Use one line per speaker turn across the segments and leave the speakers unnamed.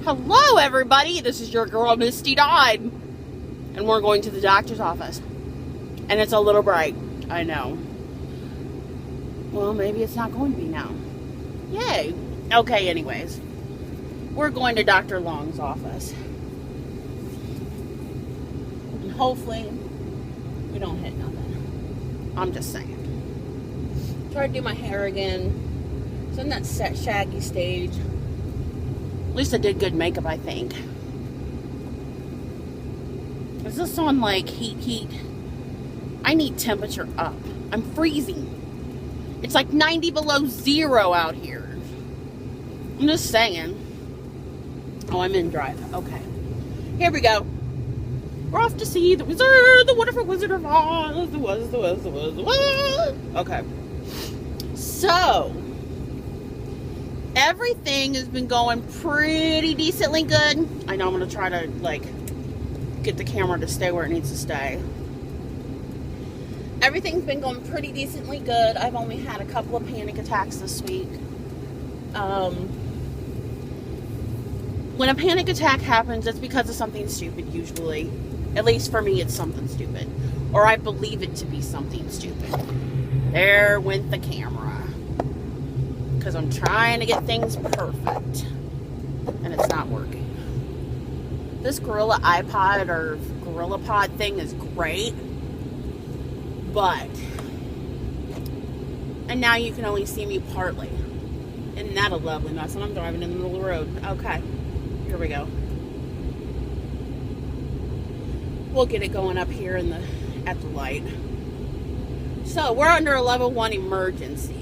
Hello, everybody. This is your girl, Misty Died. And we're going to the doctor's office. And it's a little bright. I know. Well, maybe it's not going to be now. Yay. Okay, anyways. We're going to Dr. Long's office. And hopefully, we don't hit nothing. I'm just saying. Try to do my hair again. It's in that shaggy stage. At least I did good makeup, I think. Is this on like heat? I need temperature up. I'm freezing. It's like 90 below zero out here. I'm just saying. Oh, I'm in drive. Okay. Here we go. We're off to see the wizard, the wonderful Wizard of Oz. The Oz. Okay. So, everything has been going pretty decently good. I know I'm going to try to, like, get the camera to stay where it needs to stay. Everything's been going pretty decently good. I've only had a couple of panic attacks this week. When a panic attack happens, it's because of something stupid, usually. At least for me, it's something stupid. Or I believe it to be something stupid. There went the camera. Because I'm trying to get things perfect. And it's not working. This Gorilla iPod or Gorilla Pod thing is great. But. And now you can only see me partly. Isn't that a lovely mess? And I'm driving in the middle of the road. Okay. Here we go. We'll get it going up here in at the light. So we're under a level 1 emergency.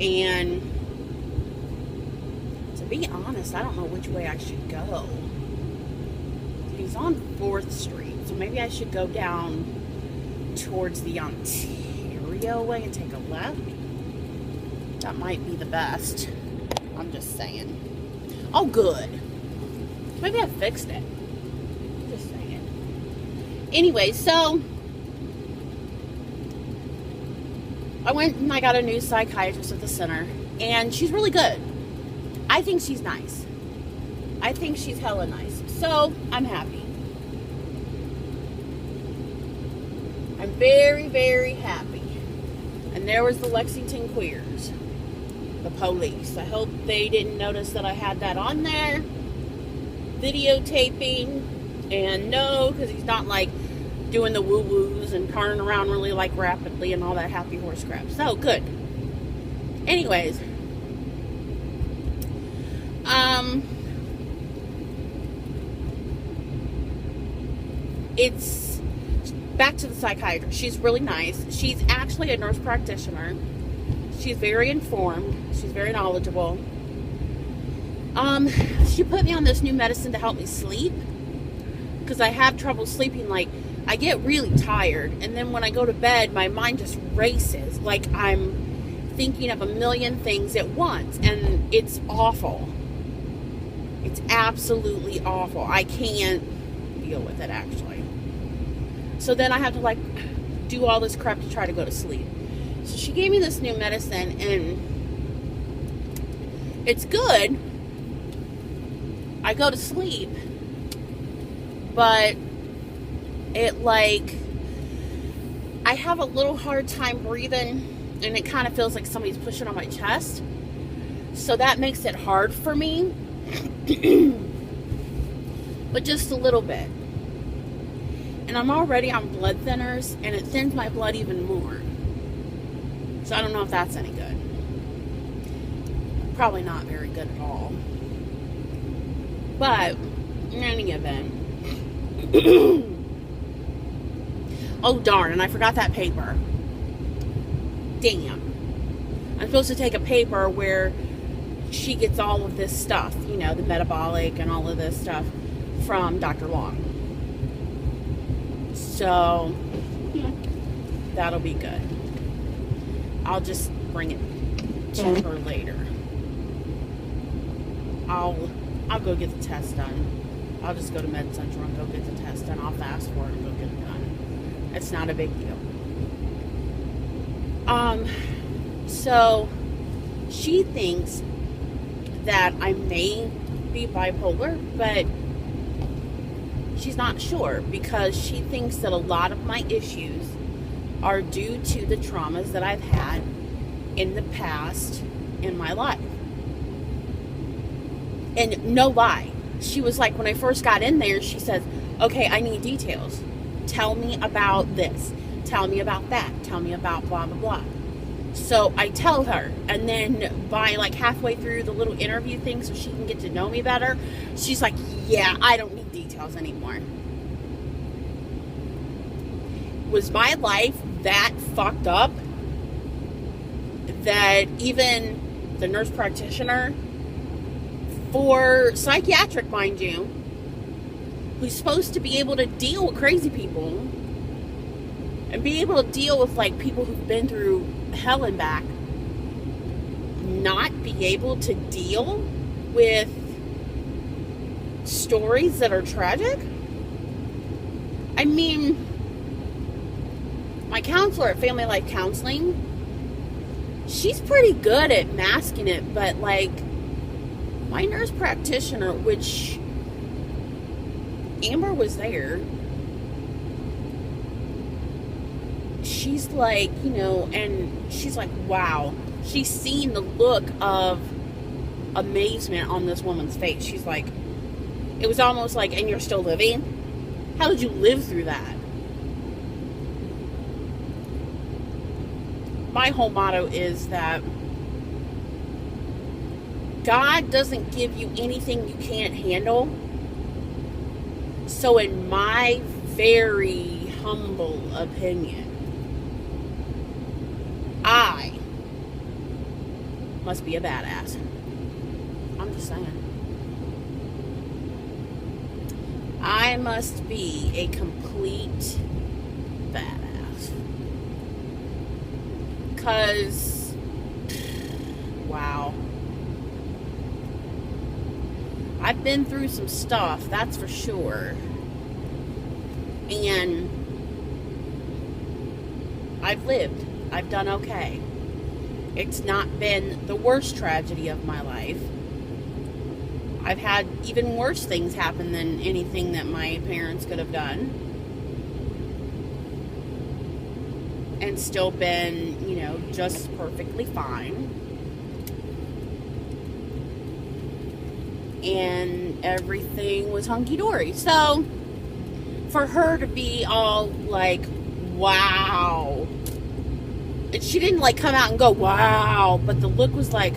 And to be honest, I don't know which way I should go. He's on 4th Street, so maybe I should go down towards the Ontario way and take a left. That might be the best. I'm just saying. Oh, good. Maybe I fixed it. Just saying. Anyway, so I went and I got a new psychiatrist at the center, and she's really good. I think she's nice. I think she's hella nice. So, I'm happy. I'm very, very happy. And there was the Lexington Queers. The police. I hope they didn't notice that I had that on there. Videotaping. And no, because he's not like doing the woo-woos and turning around really like rapidly and all that happy horse crap. So, good. Anyways. It's back to the psychiatrist. She's really nice. She's actually a nurse practitioner. She's very informed. She's very knowledgeable. She put me on this new medicine to help me sleep. Because I have trouble sleeping. Like, I get really tired. And then when I go to bed, my mind just races. Like, I'm thinking of a million things at once. And it's awful. It's absolutely awful. I can't deal with it, actually. So then I have to, like, do all this crap to try to go to sleep. So she gave me this new medicine, and it's good. I go to sleep, but it, like, I have a little hard time breathing, and it kind of feels like somebody's pushing on my chest. So that makes it hard for me, but just a little bit. And I'm already on blood thinners, and it thins my blood even more. So I don't know if that's any good. Probably not very good at all. But, in any event. Oh, darn, and I forgot that paper. Damn. I'm supposed to take a paper where she gets all of this stuff. You know, the metabolic and all of this stuff from Dr. Long. So, that'll be good. I'll just bring it to her later. I'll go get the test done. I'll just go to Med Central and go get the test done. I'll fast forward and go get it done. It's not a big deal. So she thinks that I may be bipolar, but she's not sure because she thinks that a lot of my issues are due to the traumas that I've had in the past in my life. And no lie, she was like, when I first got in there, she says, okay, I need details. Tell me about this. Tell me about that. Tell me about blah, blah, blah. So I tell her, and then by like halfway through the little interview thing so she can get to know me better, she's like, yeah, I don't need details anymore. Was my life that fucked up that even the nurse practitioner, for psychiatric, mind you, who's supposed to be able to deal with crazy people and be able to deal with like people who've been through hell and back, not be able to deal with stories that are tragic? I mean, my counselor at Family Life Counseling, she's pretty good at masking it, but like my nurse practitioner, which Amber was there, she's like, you know, and she's like, wow. She's seen the look of amazement on this woman's face. She's like, it was almost like, and you're still living? How did you live through that? My whole motto is that God doesn't give you anything you can't handle. So in my very humble opinion, I must be a badass. I'm just saying. I must be a complete badass. Because, wow. I've been through some stuff, that's for sure. And I've lived. I've done okay. It's not been the worst tragedy of my life. I've had even worse things happen than anything that my parents could have done. And still been, you know, just perfectly fine. And everything was hunky-dory. So, for her to be all like, wow. And she didn't like come out and go, wow. But the look was like,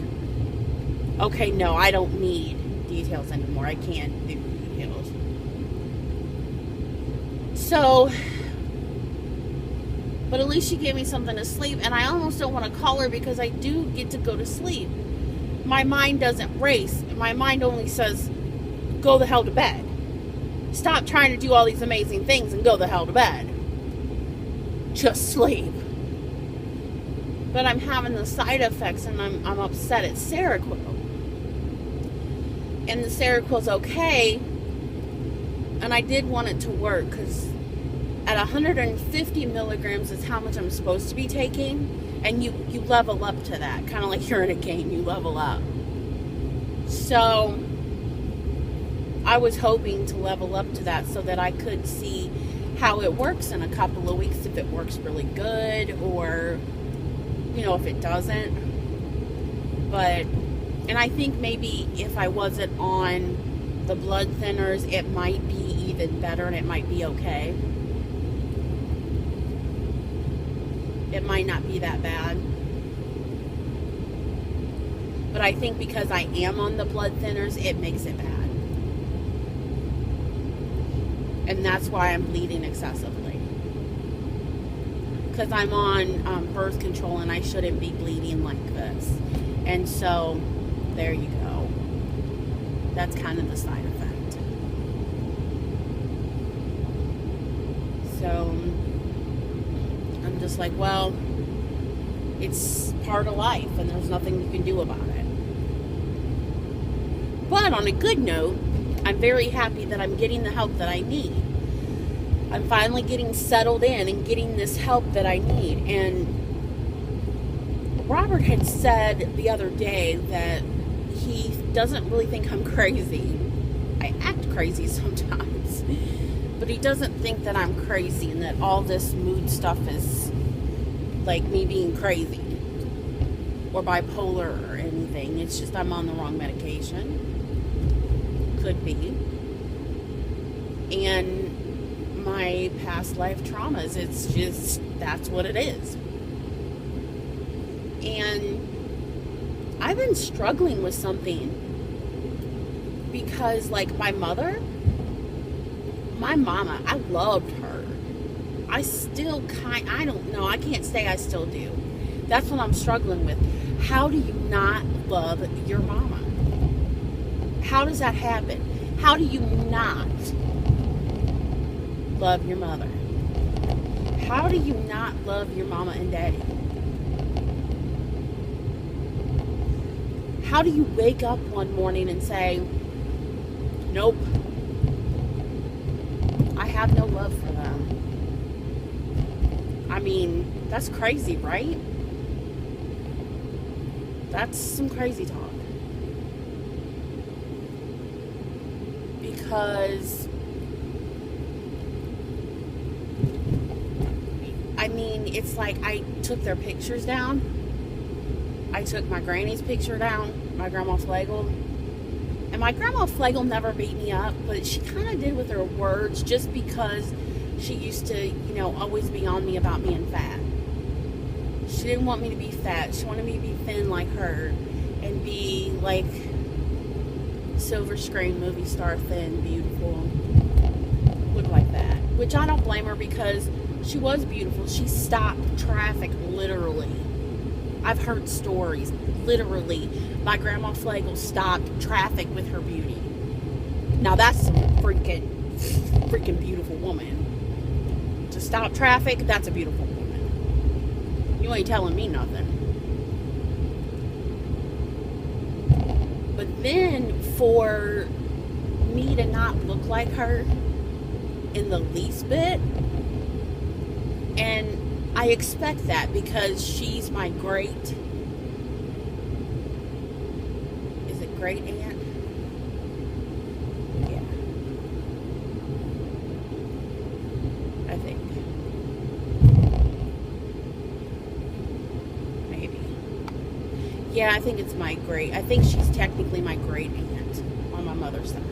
okay, no, I don't need details anymore. I can't do details. So, but at least she gave me something to sleep. And I almost don't want to call her because I do get to go to sleep. My mind doesn't race. My mind only says, go the hell to bed. Stop trying to do all these amazing things and go the hell to bed. Just sleep. But I'm having the side effects and I'm upset at Seroquel. And the Seroquel's okay. And I did want it to work because at 150 milligrams is how much I'm supposed to be taking. And you level up to that. Kind of like you're in a game. You level up. So I was hoping to level up to that so that I could see how it works in a couple of weeks. If it works really good or, you know, if it doesn't. But, and I think maybe if I wasn't on the blood thinners, it might be even better and it might be okay. It might not be that bad. But I think because I am on the blood thinners, it makes it bad. And that's why I'm bleeding excessively. Because I'm on birth control and I shouldn't be bleeding like this. And so, there you go. That's kind of the side effect. So, I'm just like, well, it's part of life and there's nothing you can do about it. But on a good note, I'm very happy that I'm getting the help that I need. I'm finally getting settled in and getting this help that I need. And Robert had said the other day that he doesn't really think I'm crazy. I act crazy sometimes. But he doesn't think that I'm crazy and that all this mood stuff is like me being crazy or bipolar or anything. It's just I'm on the wrong medication. Could be. And my past life traumas, it's just, that's what it is. And I've been struggling with something because, like, my mama, I loved her. I still I don't know, I can't say I still do. That's what I'm struggling with. How do you not love your mama? How does that happen? How do you not love your mother? How do you not love your mama and daddy? How do you wake up one morning and say, nope, I have no love for them? I mean, that's crazy, right? That's some crazy talk. Because, I mean, it's like I took their pictures down. I took my granny's picture down, my grandma Flegel. And my grandma Flegel never beat me up, but she kind of did with her words just because she used to, you know, always be on me about being fat. She didn't want me to be fat. She wanted me to be thin like her and be like silver screen movie star, thin, beautiful, look like that. Which I don't blame her because she was beautiful. She stopped traffic, literally. I've heard stories, literally. My grandma Flegel stopped traffic with her beauty. Now that's a freaking beautiful woman. To stop traffic, that's a beautiful woman. You ain't telling me nothing. But then for me to not look like her in the least bit, and I expect that because she's my great, is it great aunt? Yeah. I think. Maybe. Yeah, I think it's I think she's technically my great aunt on my mother's side.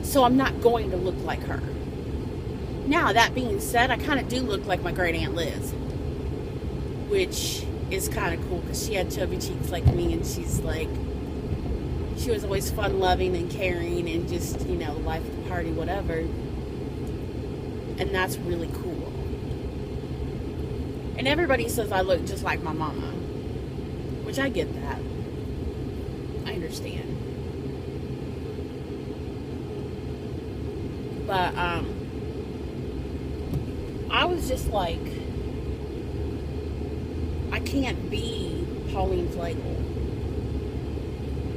So I'm not going to look like her. Now, that being said, I kind of do look like my great aunt Liz, which is kind of cool because she had chubby cheeks like me, and she was always fun loving and caring and just, you know, life of the party, whatever. And that's really cool. And everybody says I look just like my mama, which I get that. I understand. But, I was just like, I can't be Pauline Flegel.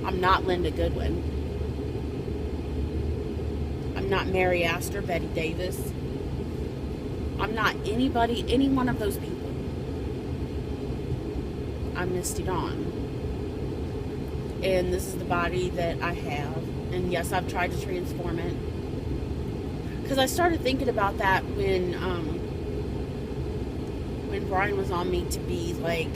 I'm not Linda Goodwin. I'm not Mary Astor, Betty Davis. I'm not any one of those people. I'm Misty Dawn. And this is the body that I have. And yes, I've tried to transform it. Because I started thinking about that when Brian was on me to be like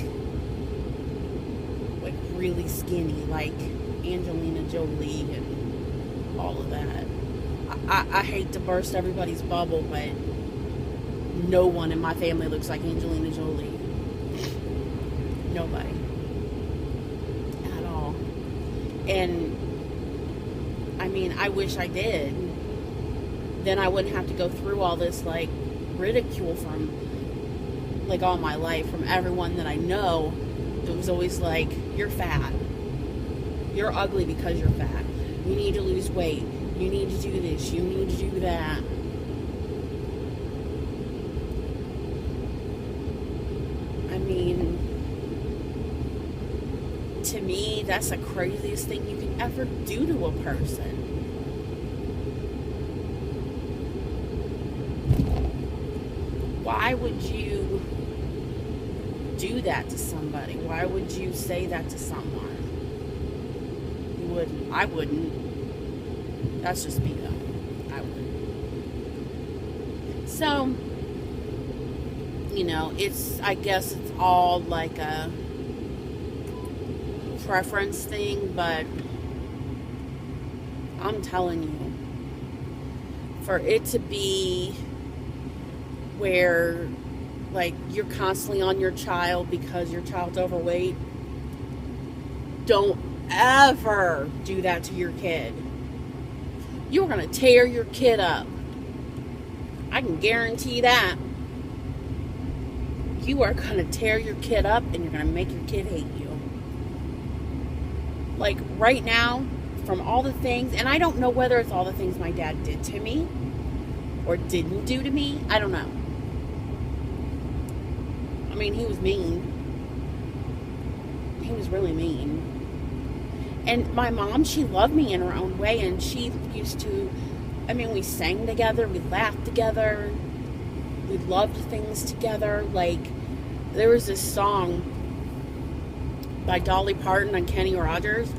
really skinny, like Angelina Jolie and all of that. I hate to burst everybody's bubble, but no one in my family looks like Angelina Jolie. Nobody. At all. And I mean, I wish I did. Then I wouldn't have to go through all this like ridicule from like all my life from everyone that I know. It was always like, you're fat, you're ugly because you're fat, you need to lose weight, you need to do this, you need to do that. I mean, to me, that's the craziest thing you can ever do to a person. Why would you do that to somebody? Why would you say that to someone? but I wouldn't. That's just me, though. I wouldn't. So, you know, I guess it's all like a preference thing, but I'm telling you, for it to be where, like, you're constantly on your child because your child's overweight, don't ever do that to your kid. You're going to tear your kid up. I can guarantee that. You are going to tear your kid up and you're going to make your kid hate you. Like, right now, from all the things, and I don't know whether it's all the things my dad did to me or didn't do to me. I don't know. I mean, he was mean. He was really mean. And my mom, she loved me in her own way, and she used to, I mean, we sang together, we laughed together, we loved things together. Like, there was this song by Dolly Parton and Kenny Rogers,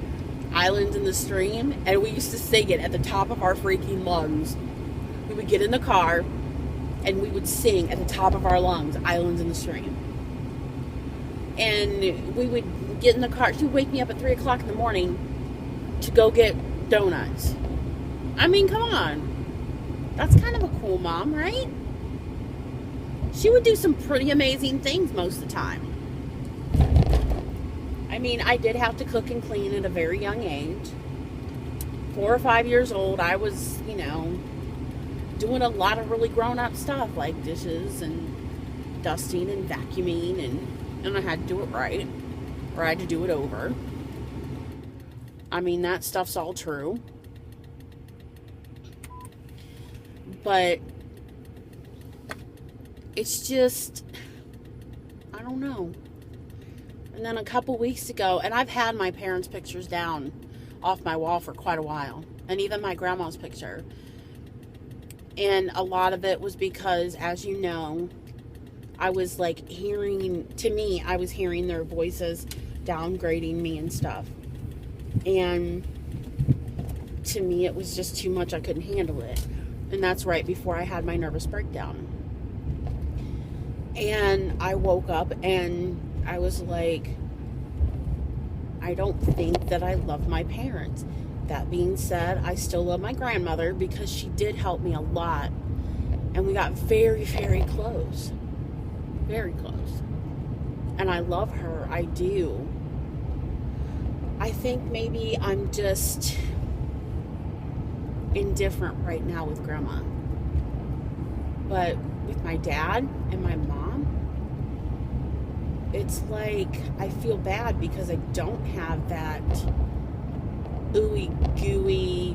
Islands in the Stream, and we used to sing it at the top of our freaking lungs. We would get in the car, and we would sing at the top of our lungs, Islands in the Stream. And we would get in the car. She would wake me up at 3 o'clock in the morning to go get donuts. I mean, come on. That's kind of a cool mom, right? She would do some pretty amazing things most of the time. I mean, I did have to cook and clean at a very young age. 4 or 5 years old, I was, you know, doing a lot of really grown-up stuff, like dishes and dusting and vacuuming, and I had to do it right, or I had to do it over. I mean, that stuff's all true. But it's just, I don't know. And then a couple weeks ago, and I've had my parents' pictures down off my wall for quite a while, and even my grandma's picture. And a lot of it was because, as you know, I was like I was hearing their voices downgrading me and stuff. And to me, it was just too much. I couldn't handle it. And that's right before I had my nervous breakdown. And I woke up and I was like, I don't think that I love my parents. That being said, I still love my grandmother because she did help me a lot. And we got very, very close. Very close. And I love her. I do. I think maybe I'm just indifferent right now with Grandma. But with my dad and my mom, it's like I feel bad because I don't have that ooey gooey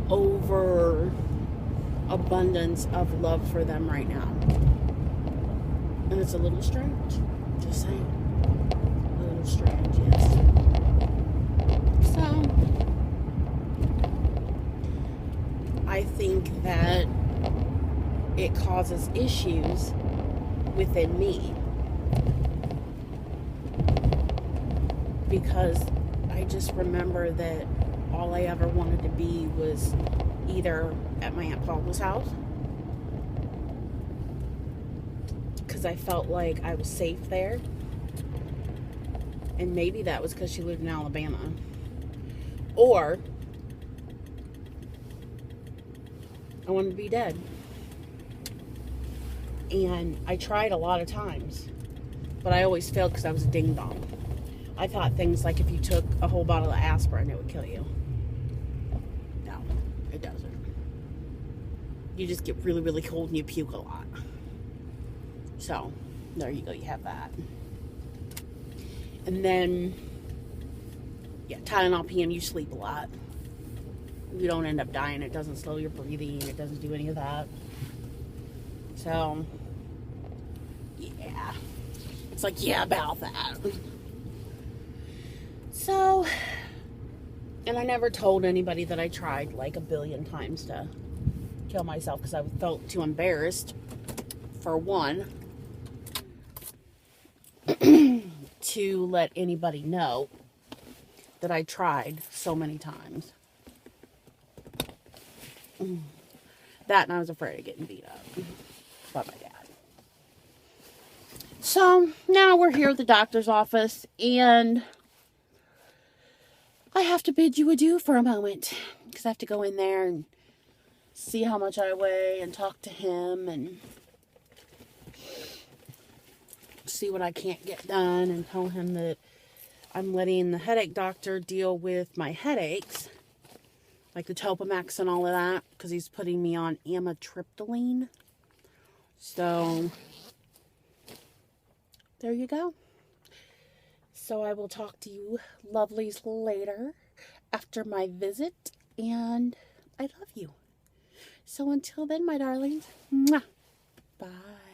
over abundance of love for them right now. And it's a little strange. Just saying. A little strange, yes. So I think that it causes issues within me. Because I just remember that all I ever wanted to be was either at my Aunt Paula's house, because I felt like I was safe there, and maybe that was because she lived in Alabama, or I wanted to be dead. And I tried a lot of times, but I always failed because I was a ding-dong. I thought things like if you took a whole bottle of aspirin, it would kill you. No, it doesn't. You just get really, really cold and you puke a lot. So, there you go, you have that. And then, yeah, Tylenol PM, you sleep a lot. You don't end up dying. It doesn't slow your breathing. It doesn't do any of that. So, yeah. It's like, yeah, about that. So, and I never told anybody that I tried like a billion times to kill myself because I felt too embarrassed, for one, to let anybody know that I tried so many times. That, and I was afraid of getting beat up by my dad. So now we're here at the doctor's office, and I have to bid you adieu for a moment, because I have to go in there and see how much I weigh and talk to him and see what I can't get done, and tell him that I'm letting the headache doctor deal with my headaches, like the Topamax and all of that, because he's putting me on amitriptyline. So there you go. So I will talk to you lovelies later after my visit, and I love you. So until then, my darlings, mwah, bye.